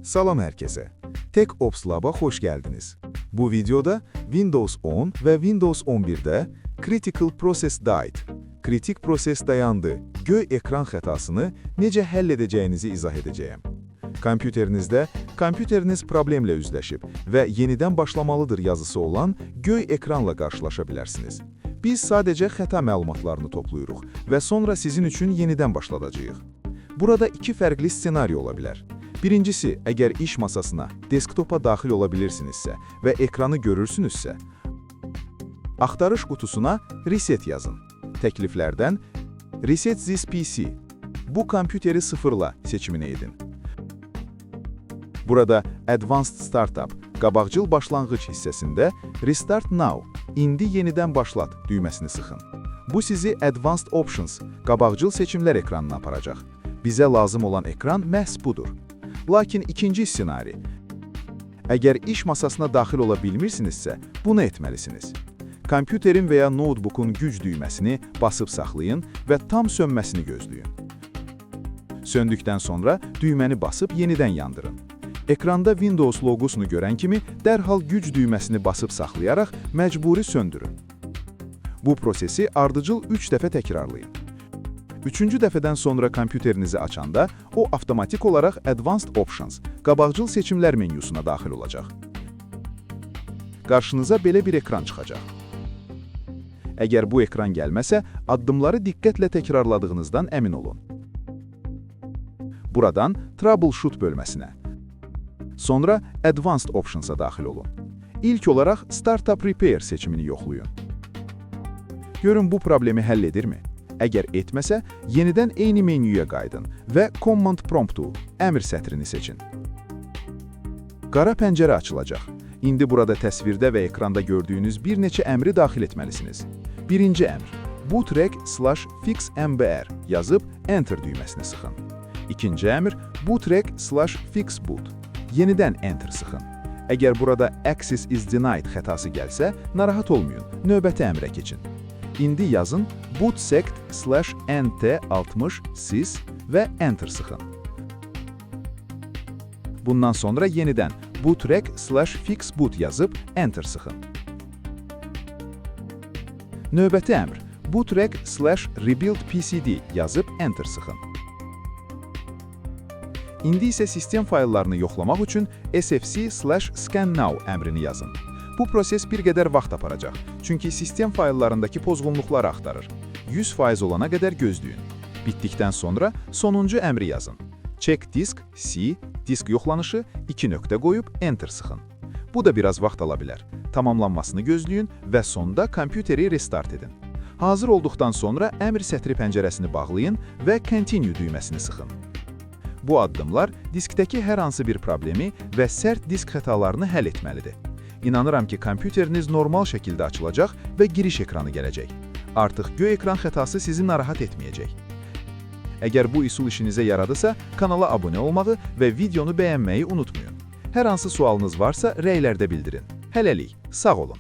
Salam herkese. TechOps Lab'a hoş geldiniz. Bu videoda Windows 10 ve Windows 11'de Critical Process Died, kritik proses dayandı, göy ekran xətasını necə həll edəcəyinizi izah edəcəyim. Kompüteriniz problemlə üzləşib və yenidən başlamalıdır yazısı olan göy ekranla qarşılaşa bilərsiniz. Biz sadəcə xəta məlumatlarını toplayırıq və sonra sizin üçün yenidən başladacağıq. Burada iki fərqli ssenari ola bilər. Birincisi, əgər iş masasına, desktopa daxil ola bilirsinizsə və ekranı görürsünüzsə, axtarış qutusuna reset yazın. Təkliflərdən Reset this PC, bu kompüteri sıfırla seçimini edin. Burada Advanced Startup, qabaqcıl başlanğıc hissəsində Restart Now, indi yenidən başlat düyməsini sıxın. Bu sizi Advanced Options, qabaqcıl seçimlər ekranına aparacaq. Bizə lazım olan ekran məhz budur. Lakin ikinci ssenari, əgər iş masasına daxil ola bilmirsinizsə, bunu etməlisiniz. Kompüterin və ya notebookun güc düyməsini basıb saxlayın və tam sönməsini gözləyin. Söndükdən sonra düyməni basıb yenidən yandırın. Ekranda Windows logosunu görən kimi dərhal güc düyməsini basıb saxlayaraq məcburi söndürün. Bu prosesi ardıcıl 3 dəfə təkrarlayın. Üçüncü dəfədən sonra kompüterinizi açanda, o avtomatik olaraq Advanced Options, qabaqcıl seçimlər menyusuna daxil olacaq. Qarşınıza belə bir ekran çıxacaq. Əgər bu ekran gəlməsə, addımları diqqətlə təkrarladığınızdan əmin olun. Buradan Troubleshoot bölməsinə, sonra Advanced Options'a daxil olun. İlk olaraq Startup Repair seçimini yoxlayın. Görün bu problemi həll edirmi? Əgər etməsə, yenidən eyni menyuya qaydın və Command Promptu, əmr sətrini seçin. Qara pəncərə açılacaq. İndi burada təsvirdə və ekranda gördüyünüz bir neçə əmri daxil etməlisiniz. Birinci əmr, bootrec/fixmbr yazıb Enter düyməsini sıxın. İkinci əmr, bootrec/fixboot. Yenidən Enter sıxın. Əgər burada Access is denied xətası gəlsə, narahat olmayın, növbəti əmrə keçin. İndi yazın bootsect/nt60sys və Enter sıxın. Bundan sonra yenidən bootrec/fixboot yazıb Enter sıxın. Növbəti əmr bootrec/rebuildpcd yazıb Enter sıxın. İndi isə sistem fayllarını yoxlamaq üçün sfc/scannow əmrini yazın. Bu proses bir qədər vaxt aparacaq, çünki sistem fayllarındakı pozğunluqları axtarır. 100% olana qədər gözləyin. Bitdikdən sonra sonuncu əmri yazın. Check disk, C, disk yoxlanışı, 2 nöqtə qoyub Enter sıxın. Bu da biraz vaxt ala bilər. Tamamlanmasını gözləyin və sonda kompüteri restart edin. Hazır olduqdan sonra əmr sətri pəncərəsini bağlayın və Continue düyməsini sıxın. Bu addımlar diskdəki hər hansı bir problemi və sərt disk xətalarını həll etməlidir. İnanıram ki, kompüteriniz normal şəkildə açılacaq və giriş ekranı gələcək. Artıq göy ekran xətası sizi narahat etməyəcək. Əgər bu üsul işinizə yaradısa, kanala abunə olmağı və videonu bəyənməyi unutmayın. Hər hansı sualınız varsa, rəylərdə bildirin. Hələlik, sağ olun.